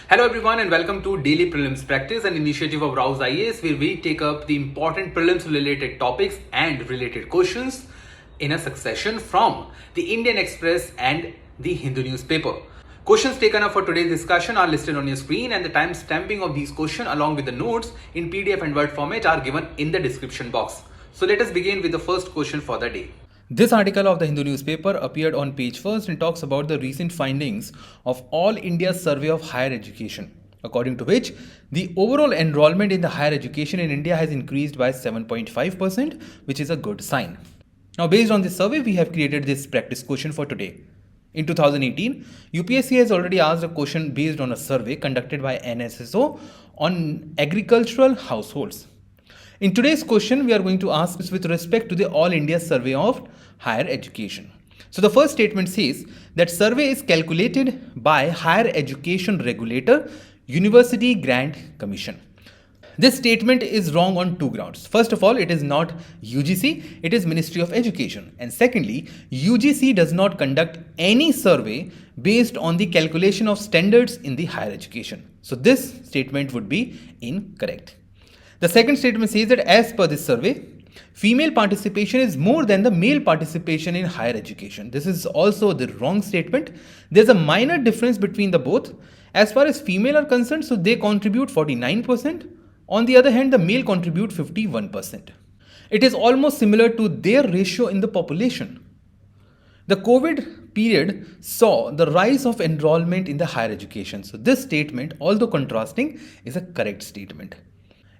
Hello everyone and welcome to Daily Prelims Practice, an initiative of Raus IAS where we take up the important prelims related topics and related questions in a succession from the Indian Express and the Hindu newspaper. Questions taken up for today's discussion are listed on your screen, and the time stamping of these questions along with the notes in PDF and Word format are given in the description box. So let us begin with the first question for the day. This article of the Hindu newspaper appeared on page first and talks about the recent findings of All India Survey of Higher Education, according to which the overall enrollment in the higher education in India has increased by 7.5%, which is a good sign. Now, based on this survey, we have created this practice question for today. In 2018, UPSC has already asked a question based on a survey conducted by NSSO on agricultural households. In today's question, we are going to ask this with respect to the All India Survey of Higher Education. So the first statement says that survey is calculated by Higher Education Regulator, University Grant Commission. This statement is wrong on two grounds. First of all, it is not UGC, it is Ministry of Education. And secondly, UGC does not conduct any survey based on the calculation of standards in the higher education. So this statement would be incorrect. The second statement says that as per this survey, female participation is more than the male participation in higher education. This is also the wrong statement. There's a minor difference between the both. As far as female are concerned, so they contribute 49%. On the other hand, the male contribute 51%. It is almost similar to their ratio in the population. The COVID period saw the rise of enrollment in the higher education. So this statement, although contrasting, is a correct statement.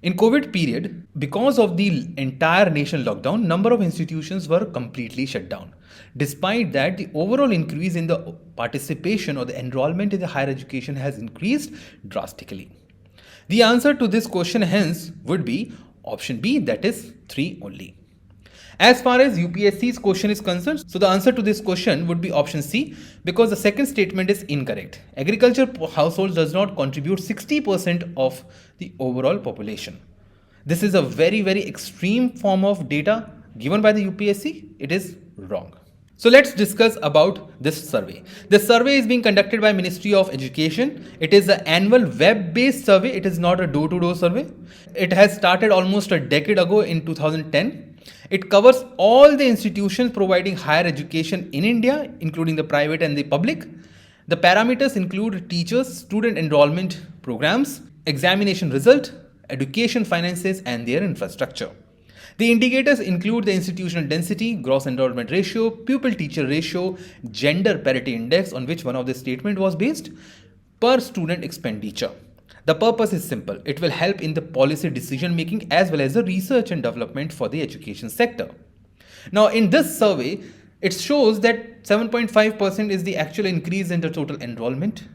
In COVID period, because of the entire nation lockdown, number of institutions were completely shut down. Despite that, the overall increase in the participation or the enrollment in the higher education has increased drastically. The answer to this question hence would be option B, that is 3 only. As far as UPSC's question is concerned, so the answer to this question would be option C, because the second statement is incorrect. Agriculture households does not contribute 60% of the overall population. This is a very extreme form of data given by the UPSC. It is wrong. So let's discuss about this survey. The survey is being conducted by Ministry of Education. It is an annual web-based survey. It is not a door-to-door survey. It has started almost a decade ago in 2010. It covers all the institutions providing higher education in India, including the private and the public. The parameters include teachers, student enrollment programs, examination result, education finances, and their infrastructure. The indicators include the institutional density, gross enrollment ratio, pupil-teacher ratio, gender parity index, on which one of the statement was based, per student expenditure. The purpose is simple. It will help in the policy decision making as well as the research and development for the education sector. Now, in this survey, it shows that 7.5% is the actual increase in the total enrollment.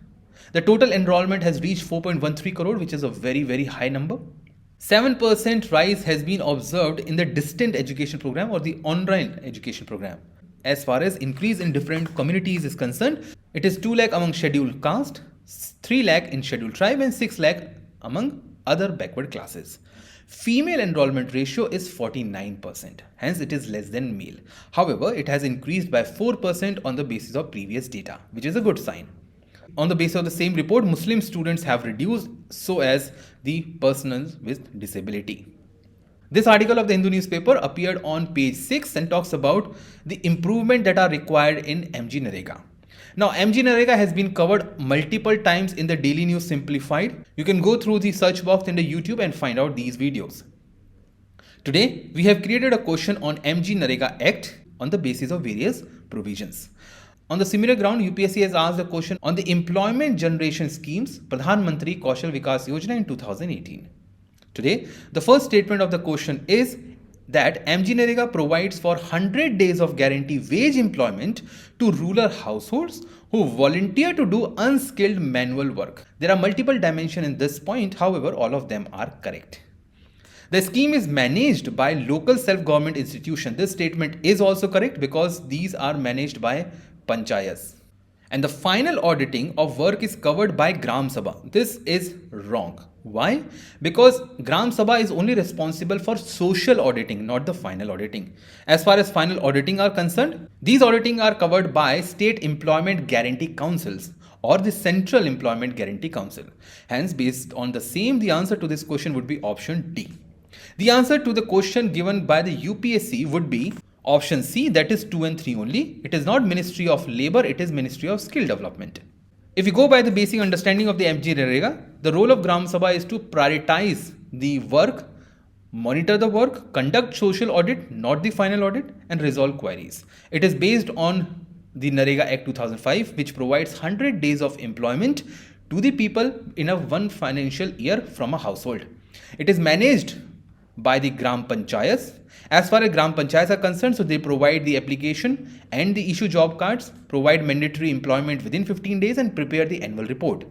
The total enrollment has reached 4.13 crore, which is a very high number. 7% rise has been observed in the distant education program or the online education program. As far as increase in different communities is concerned, it is 2 lakh among scheduled caste, 3 lakh in scheduled tribe, and 6 lakh among other backward classes. Female enrollment ratio is 49%, hence it is less than male. However, it has increased by 4% on the basis of previous data, which is a good sign. On the basis of the same report, Muslim students have reduced, so as the persons with disability. This article of the Hindu newspaper appeared on page 6 and talks about the improvement that are required in MGNREGA. Now, MGNREGA has been covered multiple times in the Daily News Simplified. You can go through the search box in the YouTube and find out these videos. Today, we have created a question on MGNREGA Act on the basis of various provisions. On the similar ground, UPSC has asked a question on the employment generation schemes, Pradhan Mantri Kaushal Vikas Yojana in 2018. Today, the first statement of the question is that MGNREGA provides for 100 days of guarantee wage employment to rural households who volunteer to do unskilled manual work. There are multiple dimensions in this point, however, all of them are correct. The scheme is managed by local self-government institution. This statement is also correct because these are managed by panchayats. And the final auditing of work is covered by Gram Sabha. This is wrong. Why? Because Gram Sabha is only responsible for social auditing, not the final auditing. As far as final auditing are concerned, these auditing are covered by state employment guarantee councils or the Central Employment Guarantee Council. Hence, based on the same, the answer to this question would be option D. The answer to the question given by the UPSC would be option C, that is 2 and 3 only. It is not Ministry of Labour, it is Ministry of Skill Development. If you go by the basic understanding of the MGNREGA, the role of Gram Sabha is to prioritize the work, monitor the work, conduct social audit, not the final audit, and resolve queries. It is based on the NREGA Act 2005, which provides 100 days of employment to the people in a one financial year from a household. It is managed by the Gram Panchayats. As far as Gram Panchayats are concerned, so they provide the application and the issue job cards, provide mandatory employment within 15 days and prepare the annual report.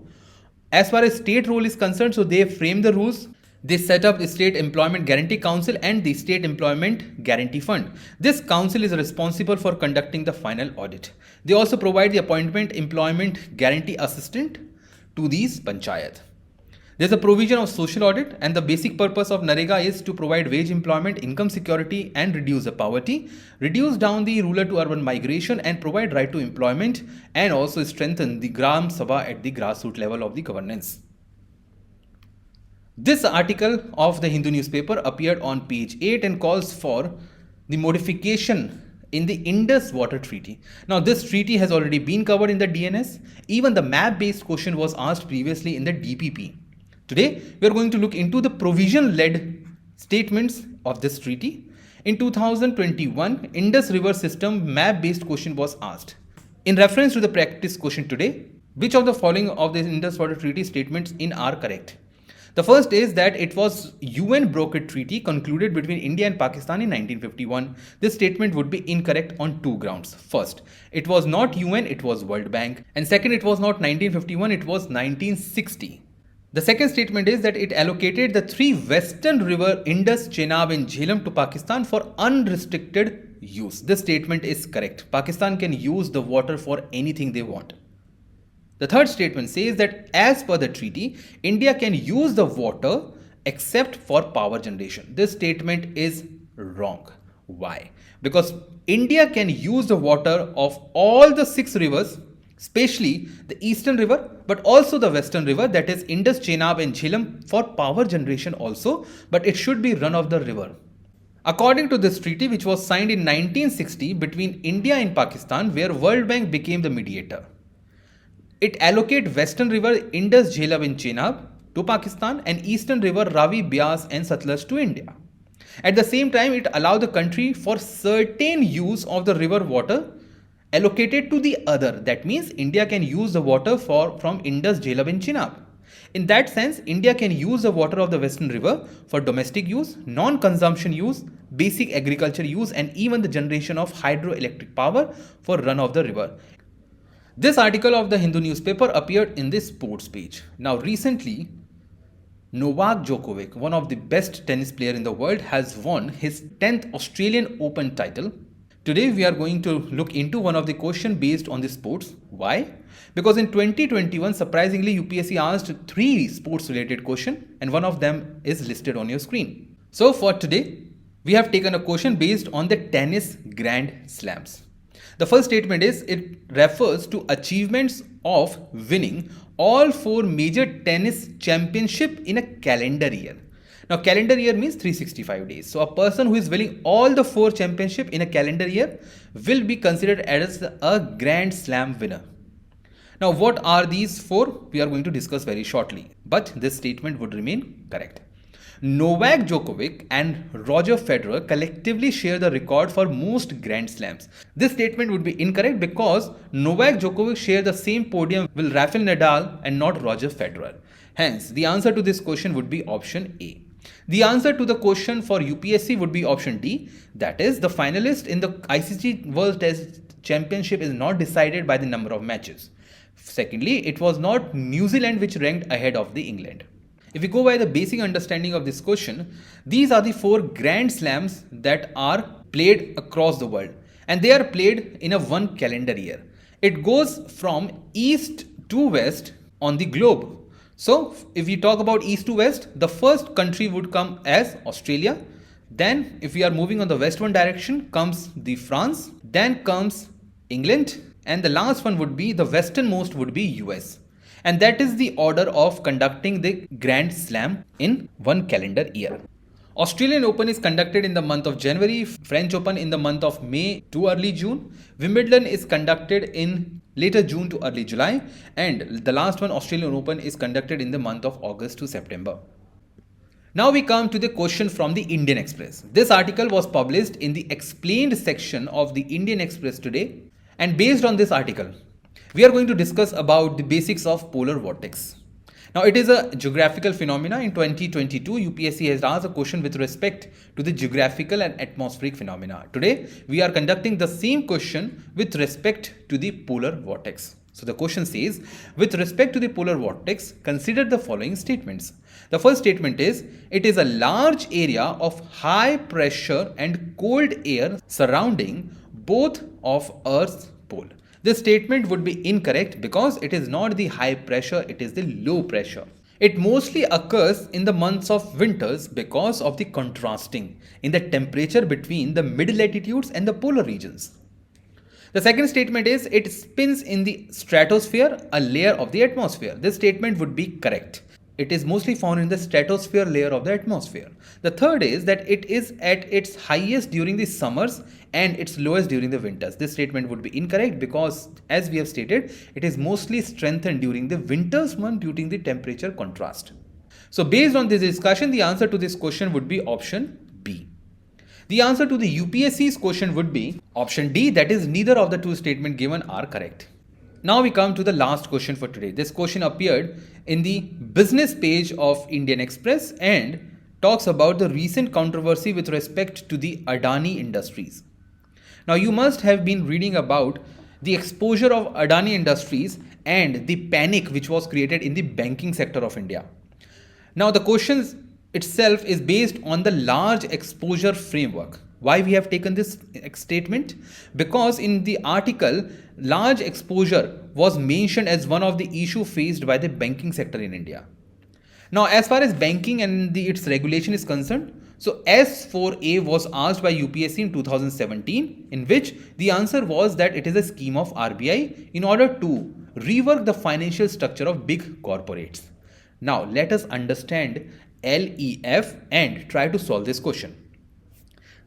As far as state role is concerned, so they frame the rules. They set up the State Employment Guarantee Council and the State Employment Guarantee Fund. This council is responsible for conducting the final audit. They also provide the appointment employment guarantee assistant to these panchayat. There's a provision of social audit, and the basic purpose of NREGA is to provide wage employment, income security and reduce the poverty, reduce down the rural to urban migration and provide right to employment, and also strengthen the Gram Sabha at the grassroots level of the governance. This article of the Hindu newspaper appeared on page 8 and calls for the modification in the Indus Water Treaty. Now this treaty has already been covered in the DNS. Even the map based question was asked previously in the DPP. Today, we are going to look into the provision-led statements of this treaty. In 2021, Indus River System map-based question was asked. In reference to the practice question today, which of the following of the Indus Water Treaty statements are correct? The first is that it was UN brokered treaty concluded between India and Pakistan in 1951. This statement would be incorrect on two grounds. First, it was not UN, it was World Bank. And second, it was not 1951, it was 1960. The second statement is that it allocated the three western river Indus, Chenab and Jhelum to Pakistan for unrestricted use. This statement is correct. Pakistan can use the water for anything they want. The third statement says that as per the treaty, India can use the water except for power generation. This statement is wrong. Why? Because India can use the water of all the 6 rivers, especially the eastern river, but also the western river, that is Indus, Chenab and Jhelum, for power generation also, but it should be run of the river. According to this treaty, which was signed in 1960 between India and Pakistan, where World Bank became the mediator, it allocated western river Indus, Jhelum and Chenab to Pakistan and eastern river Ravi, Beas and Satluj to India. At the same time, it allowed the country for certain use of the river water allocated to the other. That means India can use the water from Indus, Jhelum and Chenab. In that sense, India can use the water of the western river for domestic use, non-consumption use, basic agriculture use and even the generation of hydroelectric power for run of the river. This article of the Hindu newspaper appeared in the sports page. Now recently, Novak Djokovic, one of the best tennis players in the world, has won his 10th Australian Open title. Today we are going to look into one of the questions based on the sports. Why? Because in 2021, surprisingly, UPSC asked 3 sports related questions and one of them is listed on your screen. So for today, we have taken a question based on the tennis Grand Slams. The first statement is, it refers to achievements of winning all 4 major tennis championships in a calendar year. Now calendar year means 365 days. So a person who is winning all the 4 championships in a calendar year will be considered as a Grand Slam winner. Now what are these 4? We are going to discuss very shortly. But this statement would remain correct. Novak Djokovic and Roger Federer collectively share the record for most Grand Slams. This statement would be incorrect because Novak Djokovic shares the same podium with Rafael Nadal and not Roger Federer. Hence, the answer to this question would be option A. The answer to the question for UPSC would be option D. That is, the finalist in the ICC World Test Championship is not decided by the number of matches. Secondly, it was not New Zealand which ranked ahead of the England. If we go by the basic understanding of this question, these are the 4 Grand Slams that are played across the world and they are played in a one calendar year. It goes from east to west on the globe. So if we talk about east to west, the first country would come as Australia. Then if we are moving on the westward direction, comes the France, then comes England, and the last one would be, the westernmost would be US. And that is the order of conducting the Grand Slam in one calendar year. Australian Open is conducted in the month of January, French Open in the month of May to early June, Wimbledon is conducted in later June to early July, and the last one, Australian Open, is conducted in the month of August to September. Now we come to the question from the Indian Express. This article was published in the explained section of the Indian Express today, and based on this article, we are going to discuss about the basics of polar vortex. Now it is a geographical phenomena. In 2022, UPSC has asked a question with respect to the geographical and atmospheric phenomena. Today, we are conducting the same question with respect to the polar vortex. So the question says, with respect to the polar vortex, consider the following statements. The first statement is, it is a large area of high pressure and cold air surrounding both of Earth's pole. This statement would be incorrect because it is not the high pressure, it is the low pressure. It mostly occurs in the months of winters because of the contrasting in the temperature between the mid latitudes and the polar regions. The second statement is, it spins in the stratosphere, a layer of the atmosphere. This statement would be correct. It is mostly found in the stratosphere layer of the atmosphere. The third is that it is at its highest during the summers and its lowest during the winters. This statement would be incorrect because, as we have stated, it is mostly strengthened during the winters month due to the temperature contrast. So based on this discussion, the answer to this question would be option B. The answer to the UPSC's question would be option D, that is, neither of the two statements given are correct. Now we come to the last question for today. This question appeared in the business page of Indian Express and talks about the recent controversy with respect to the Adani Industries. Now you must have been reading about the exposure of Adani Industries and the panic which was created in the banking sector of India. Now the question itself is based on the large exposure framework. Why we have taken this statement? Because in the article, large exposure was mentioned as one of the issues faced by the banking sector in India. Now, as far as banking and its regulation is concerned, so S4A was asked by UPSC in 2017, in which the answer was that it is a scheme of RBI in order to rework the financial structure of big corporates. Now, let us understand LEF and try to solve this question.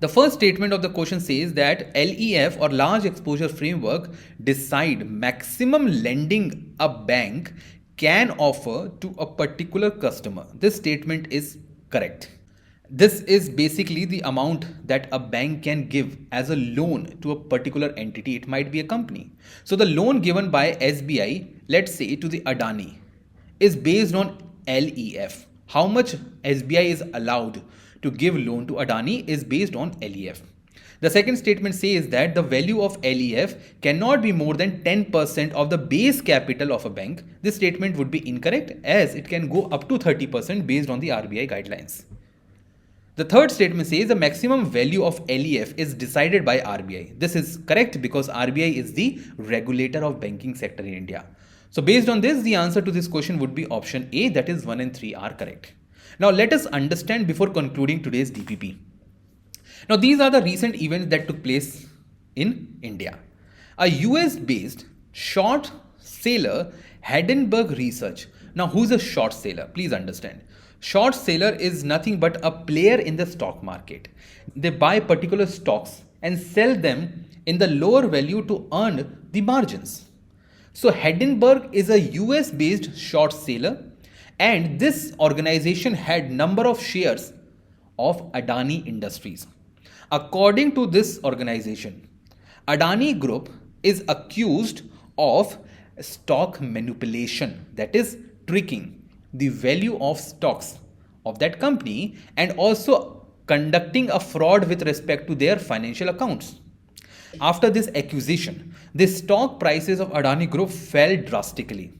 The first statement of the question says that LEF, or large exposure framework, decide maximum lending a bank can offer to a particular customer. This statement is correct. This is basically the amount that a bank can give as a loan to a particular entity. It might be a company. So the loan given by SBI, let's say to the Adani, is based on LEF. How much SBI is allowed to give loan to Adani is based on LEF. The second statement says that the value of LEF cannot be more than 10% of the base capital of a bank. This statement would be incorrect as it can go up to 30% based on the RBI guidelines. The third statement says the maximum value of LEF is decided by RBI. This is correct because RBI is the regulator of banking sector in India. So based on this, the answer to this question would be option A, that is 1 and 3 are correct. Now let us understand before concluding today's DPP. Now these are the recent events that took place in India. A US based short seller Hindenburg Research. Now who's a short seller? Please understand. Short seller is nothing but a player in the stock market. They buy particular stocks and sell them in the lower value to earn the margins. So Hindenburg is a US based short seller, and this organization had number of shares of Adani Industries. According to this organization, Adani Group is accused of stock manipulation, that is tricking the value of stocks of that company and also conducting a fraud with respect to their financial accounts. After this accusation, the stock prices of Adani Group fell drastically.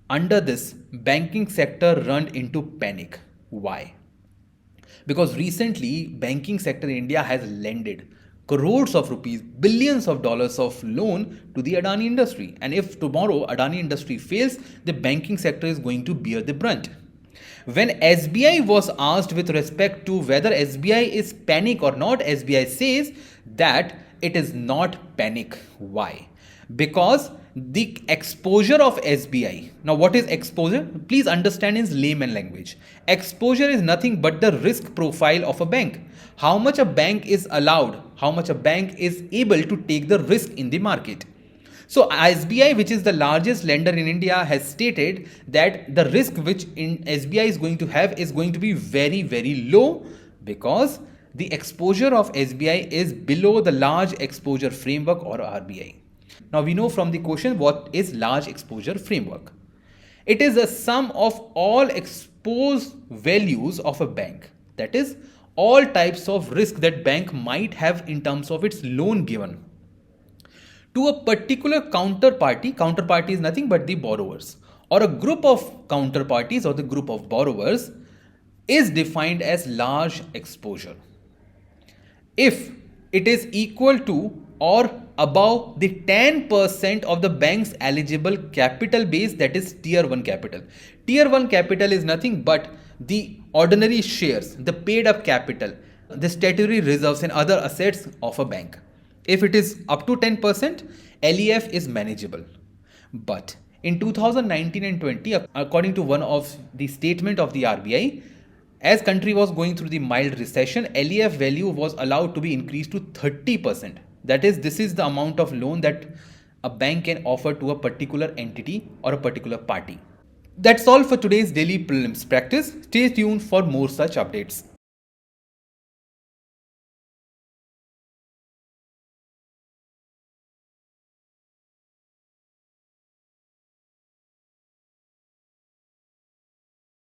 Under this, banking sector ran into panic. Why? Because recently, banking sector in India has lended crores of rupees, billions of dollars of loan to the Adani industry. And if tomorrow Adani industry fails, the banking sector is going to bear the brunt. When SBI was asked with respect to whether SBI is panic or not, SBI says that it is not panic. Why? Because the exposure of SBI, now what is exposure? Please understand in layman language. Exposure is nothing but the risk profile of a bank. How much a bank is allowed, how much a bank is able to take the risk in the market. So SBI, which is the largest lender in India, has stated that the risk which SBI is going to have is going to be very, very low, because the exposure of SBI is below the large exposure framework or RBI. Now we know from the question what is large exposure framework. It is a sum of all exposed values of a bank. That is, all types of risk that bank might have in terms of its loan given to a particular counterparty is nothing but the borrowers, or a group of counterparties or the group of borrowers is defined as large exposure if it is equal to or above the 10% of the bank's eligible capital base, that is tier 1 capital. Tier 1 capital is nothing but the ordinary shares, the paid up capital, the statutory reserves and other assets of a bank. If it is up to 10%, LEF is manageable. But in 2019 and 20, according to one of the statement of the RBI, as country was going through the mild recession, LEF value was allowed to be increased to 30%. That is, this is the amount of loan that a bank can offer to a particular entity or a particular party. That's all for today's daily prelims practice. Stay tuned for more such updates.